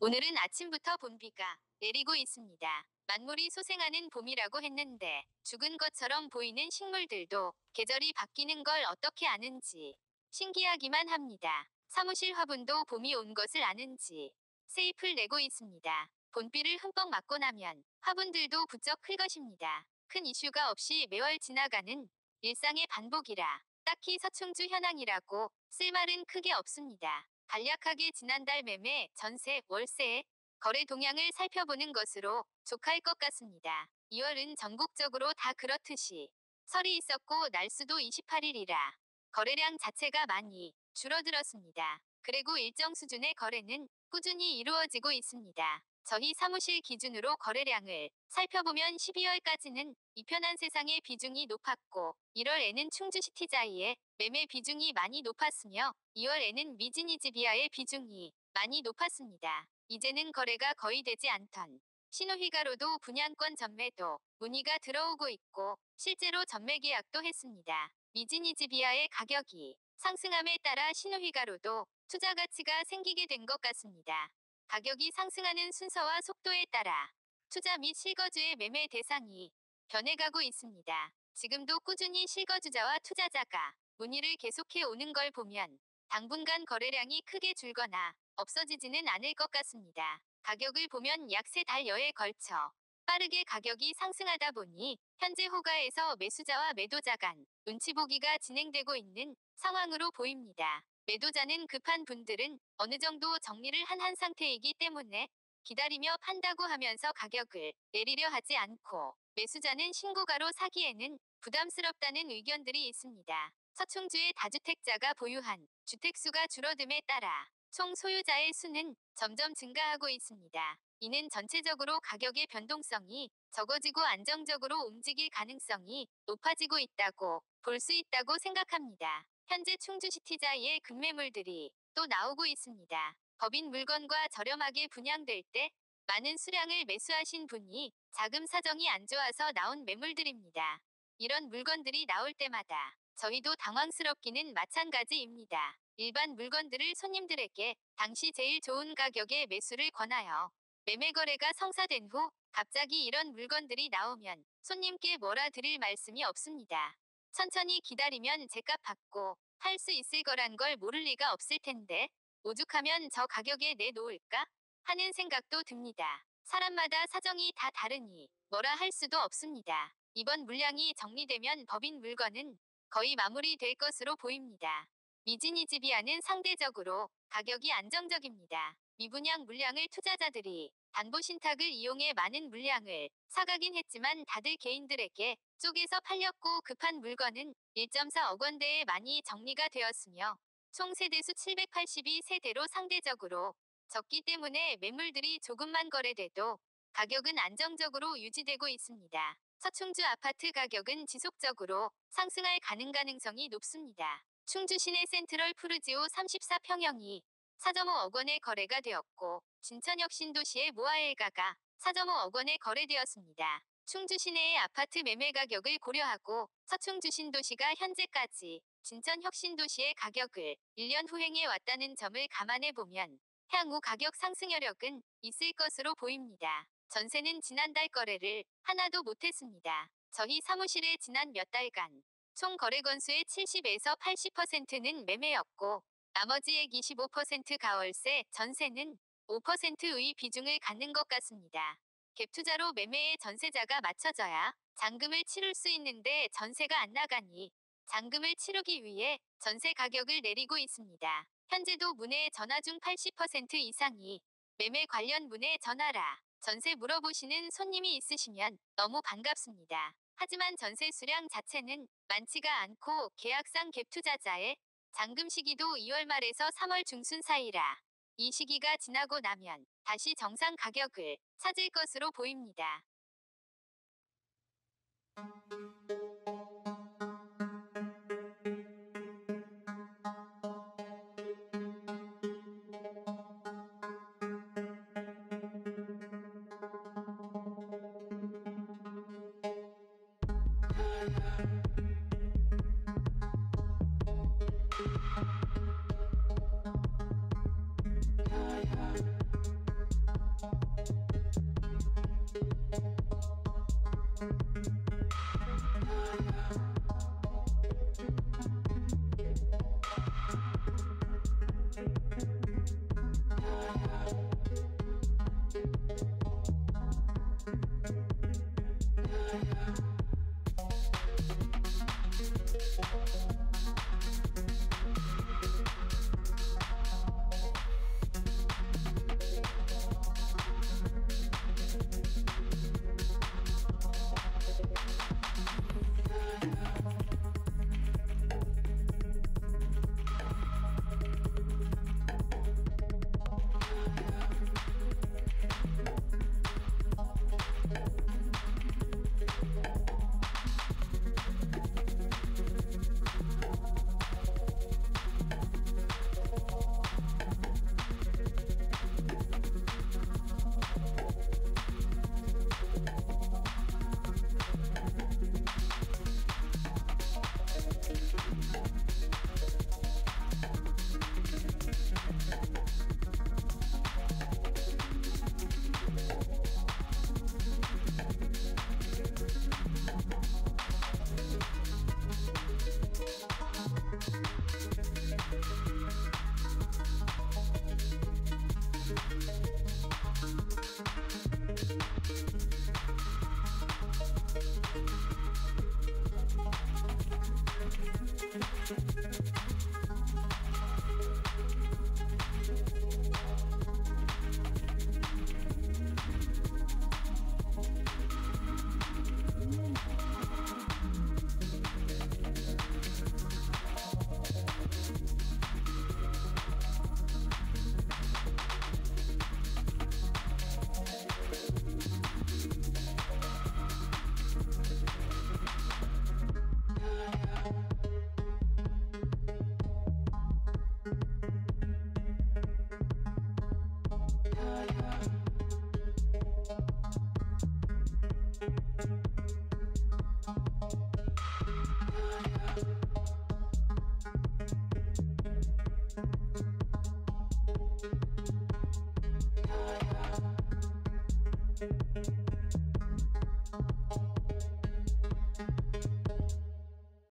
오늘은 아침부터 봄비가 내리고 있습니다. 만물이 소생하는 봄이라고 했는데 죽은 것처럼 보이는 식물들도 계절이 바뀌는 걸 어떻게 아는지 신기하기만 합니다. 사무실 화분도 봄이 온 것을 아는지 새잎을 내고 있습니다. 봄비를 흠뻑 맞고 나면 화분들도 부쩍 클 것입니다. 큰 이슈가 없이 매월 지나가는 일상의 반복이라 딱히 서충주 현황이라고 쓸 말은 크게 없습니다. 간략하게 지난달 매매, 전세, 월세, 거래 동향을 살펴보는 것으로 족할 것 같습니다. 2월은 전국적으로 다 그렇듯이 설이 있었고 날수도 28일이라 거래량 자체가 많이 줄어들었습니다. 그리고 일정 수준의 거래는 꾸준히 이루어지고 있습니다. 저희 사무실 기준으로 거래량을 살펴보면 12월까지는 이편한 세상의 비중이 높았고 1월에는 충주시티자이의 매매 비중이 많이 높았으며 2월에는 미지니즈비아의 비중이 많이 높았습니다. 이제는 거래가 거의 되지 않던 신호휘가로도 분양권 전매도 문의가 들어오고 있고 실제로 전매 계약도 했습니다. 미지니즈비아의 가격이 상승함에 따라 신호휘가로도 투자 가치가 생기게 된 것 같습니다. 가격이 상승하는 순서와 속도에 따라 투자 및 실거주의 매매 대상이 변해가고 있습니다. 지금도 꾸준히 실거주자와 투자자가 문의를 계속해 오는 걸 보면 당분간 거래량이 크게 줄거나 없어지지는 않을 것 같습니다. 가격을 보면 약 3달여에 걸쳐 빠르게 가격이 상승하다 보니 현재 호가에서 매수자와 매도자 간 눈치 보기가 진행되고 있는 상황으로 보입니다. 매도자는 급한 분들은 어느 정도 정리를 한 상태이기 때문에 기다리며 판다고 하면서 가격을 내리려 하지 않고 매수자는 신고가로 사기에는 부담스럽다는 의견들이 있습니다. 서충주의 다주택자가 보유한 주택수가 줄어듦에 따라 총 소유자의 수는 점점 증가하고 있습니다. 이는 전체적으로 가격의 변동성이 적어지고 안정적으로 움직일 가능성이 높아지고 있다고 볼 수 있다고 생각합니다. 현재 충주시티자이의 급매물들이 또 나오고 있습니다. 법인 물건과 저렴하게 분양될 때 많은 수량을 매수하신 분이 자금 사정이 안 좋아서 나온 매물들입니다. 이런 물건들이 나올 때마다 저희도 당황스럽기는 마찬가지입니다. 일반 물건들을 손님들에게 당시 제일 좋은 가격에 매수를 권하여 매매 거래가 성사된 후 갑자기 이런 물건들이 나오면 손님께 뭐라 드릴 말씀이 없습니다. 천천히 기다리면 제값 받고 할 수 있을 거란 걸 모를 리가 없을 텐데 오죽하면 저 가격에 내놓을까 하는 생각도 듭니다. 사람마다 사정이 다 다르니 뭐라 할 수도 없습니다. 이번 물량이 정리되면 법인 물건은 거의 마무리될 것으로 보입니다. 미지니즈비아는 상대적으로 가격이 안정적입니다. 미분양 물량을 투자자들이 담보신탁을 이용해 많은 물량을 사가긴 했지만 다들 개인들에게 쪼개서 팔렸고 급한 물건은 1.4억 원대에 많이 정리가 되었으며 총 세대수 782세대로 상대적으로 적기 때문에 매물들이 조금만 거래돼도 가격은 안정적으로 유지되고 있습니다. 서충주 아파트 가격은 지속적으로 상승할 가능성이 높습니다. 충주 시내 센트럴 푸르지오 34평형이 4.5억 원에 거래가 되었고 진천역 신도시의 모아엘가가 4.5억 원에 거래되었습니다. 충주 시내의 아파트 매매 가격을 고려하고 서충주 신도시가 현재까지 진천 혁신도시의 가격을 1년 후행해 왔다는 점을 감안해 보면 향후 가격 상승 여력은 있을 것으로 보입니다. 전세는 지난달 거래를 하나도 못했습니다. 저희 사무실의 지난 몇 달간 총 거래 건수의 70에서 80%는 매매였고 나머지의 25% 가월세, 전세는 5%의 비중을 갖는 것 같습니다. 갭투자로 매매에 전세자가 맞춰져야 잔금을 치룰 수 있는데 전세가 안 나가니 잔금을 치르기 위해 전세 가격을 내리고 있습니다. 현재도 문의 전화 중 80% 이상이 매매 관련 문의 전화라 전세 물어보시는 손님이 있으시면 너무 반갑습니다. 하지만 전세 수량 자체는 많지가 않고 계약상 갭투자자의 잔금 시기도 2월 말에서 3월 중순 사이라 이 시기가 지나고 나면 다시 정상 가격을 찾을 것으로 보입니다. you.